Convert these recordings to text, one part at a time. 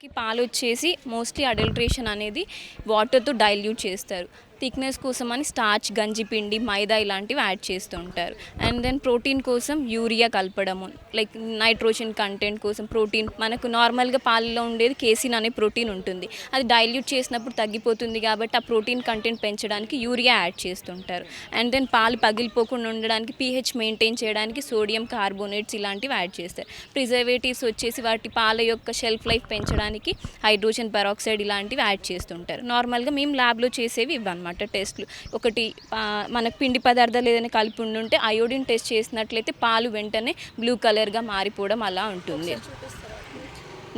పాలు వచ్చేసి mostly adulteration అనేది వాటర్తో డైల్యూట్ చేస్తారు. థిక్నెస్ కోసం అని స్టార్చ్, గంజి పిండి, మైదా ఇలాంటివి యాడ్ చేస్తూ ఉంటారు. అండ్ దెన్ ప్రోటీన్ కోసం యూరియా కలపడము, లైక్ నైట్రోజన్ కంటెంట్ కోసం ప్రోటీన్. మనకు నార్మల్గా పాలలో ఉండేది కేసిన్ అనే ప్రోటీన్ ఉంటుంది, అది డైల్యూట్ చేసినప్పుడు తగ్గిపోతుంది కాబట్టి ఆ ప్రోటీన్ కంటెంట్ పెంచడానికి యూరియా యాడ్ చేస్తుంటారు. అండ్ దెన్ పాలు పగిలిపోకుండా ఉండడానికి, పీహెచ్ మెయింటైన్ చేయడానికి సోడియం కార్బోనేట్స్ ఇలాంటివి యాడ్ చేస్తారు. ప్రిజర్వేటివ్స్ వచ్చేసి వాటి పాల యొక్క షెల్ఫ్ లైఫ్ పెంచడానికి హైడ్రోజన్ పెరాక్సైడ్ ఇలాంటివి యాడ్ చేస్తుంటారు. నార్మల్గా మేము ల్యాబ్లో చేసేవి ఇవన్నమాట టెస్ట్లు. ఒకటి మనకు పిండి పదార్థాలు ఏదైనా కలిపి ఉంటే అయోడిన్ టెస్ట్ చేసినట్లయితే పాలు వెంటనే బ్లూ కలర్గా మారిపోవడం అలా ఉంటుంది.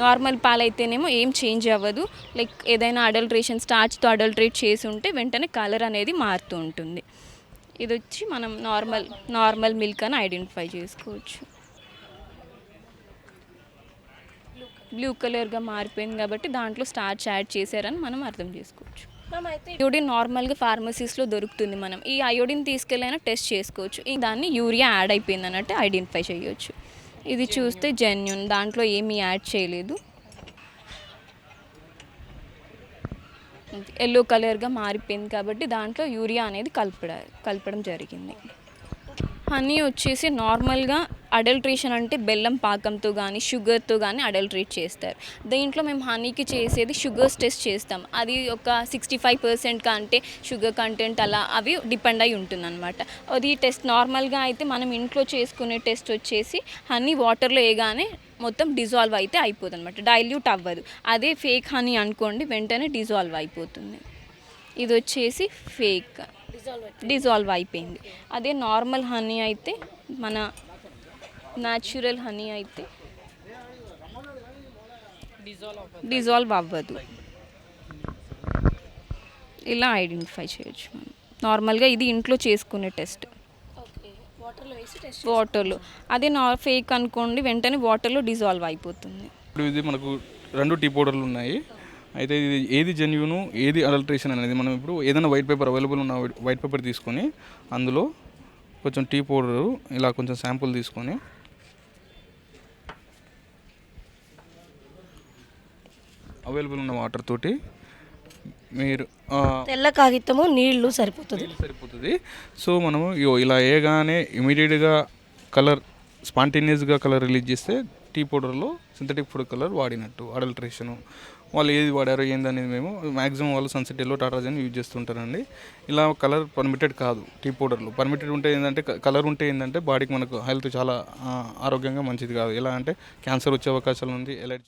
నార్మల్ పాలు అయితేనేమో ఏం చేంజ్ అవ్వదు, లైక్ ఏదైనా అడల్ట్రేషన్ స్టార్చ్తో అడల్ట్రేట్ చేసి ఉంటే వెంటనే కలర్ అనేది మారుతూ ఉంటుంది. ఇది వచ్చి మనం నార్మల్ మిల్క్ అని ఐడెంటిఫై చేసుకోవచ్చు. బ్లూ కలర్గా మారిపోయింది కాబట్టి దాంట్లో స్టార్చ్ యాడ్ చేశారని మనం అర్థం చేసుకోవచ్చు. అయోడిన్ నార్మల్గా ఫార్మసీస్లో దొరుకుతుంది. మనం ఈ అయోడిన్ తీసుకెళ్ళైనా టెస్ట్ చేసుకోవచ్చు. దాన్ని యూరియా యాడ్ అయిపోయింది అన్నట్టు ఐడెంటిఫై చేయొచ్చు. ఇది చూస్తే జెన్యూన్, దాంట్లో ఏమీ యాడ్ చేయలేదు. ఎల్లో కలర్గా మారిపోయింది కాబట్టి దాంట్లో యూరియా అనేది కలపడం జరిగింది. హనీ వచ్చేసి నార్మల్గా అడల్ట్రేషన్ అంటే బెల్లం పాకంతో కానీ షుగర్తో కానీ అడల్ట్రేట్ చేస్తారు. దీంట్లో మేము హనీకి చేసేది షుగర్స్ టెస్ట్ చేస్తాం. అది ఒక 65% కంటే షుగర్ కంటెంట్ అలా అవి డిపెండ్ అయి ఉంటుందన్నమాట. అది టెస్ట్ నార్మల్గా అయితే మనం ఇంట్లో చేసుకునే టెస్ట్ వచ్చేసి హనీ వాటర్లో వేయగానే మొత్తం డిజాల్వ్ అయితే అయిపోతుంది అనమాట, డైల్యూట్ అవ్వదు. అదే ఫేక్ హనీ అనుకోండి, వెంటనే డిజాల్వ్ అయిపోతుంది. ఇది వచ్చేసి ఫేక్, డిజాల్వ్ అయిపోయింది. అదే నార్మల్ హనీ అయితే, మన న్యాచురల్ హనీ అయితే డిజాల్వ్ అవ్వదు. ఇలా ఐడెంటిఫై చేయొచ్చు మనం. నార్మల్గా ఇది ఇంట్లో చేసుకునే టెస్ట్ వాటర్లో. అదే ఫేక్ అనుకోండి, వెంటనే వాటర్లో డిజాల్వ్ అయిపోతుంది. ఇప్పుడు ఇది మనకు 2 టీ పౌడర్లు ఉన్నాయి. అయితే ఇది ఏది జెన్యూను, ఏది అడల్ట్రేషన్ అనేది మనం ఇప్పుడు ఏదైనా వైట్ పేపర్ అవైలబుల్ ఉన్న వైట్ పేపర్ తీసుకొని అందులో కొంచెం టీ పౌడరు ఇలా కొంచెం శాంపుల్ తీసుకొని అవైలబుల్ ఉన్న వాటర్ తోటి మీరు తెల్ల కాగితము నీళ్లు సరిపోతుంది. సో మనము ఇలా వేయగానే ఇమీడియట్గా కలర్ స్పాంటేనియస్గా కలర్ రిలీజ్ చేస్తే టీ పౌడర్లో సింథటిక్ ఫుడ్ కలర్ వాడినట్టు. అడల్ట్రేషను వాళ్ళు ఏది వాడారో ఏందనేది మేము మ్యాక్సిమం వాళ్ళు సన్సెట్ ఎల్లో, టాటాజన్ యూజ్ చేస్తుంటారండి. ఇలా కలర్ పర్మిటెడ్ కాదు టీ పౌడర్లో. పర్మిటెడ్ ఉంటే ఏంటంటే కలర్ ఉంటే ఏంటంటే బాడీకి మనకు హెల్త్ చాలా ఆరోగ్యంగా మంచిది కాదు. ఎలా అంటే క్యాన్సర్ వచ్చే అవకాశాలు ఉంది, ఎలర్జీ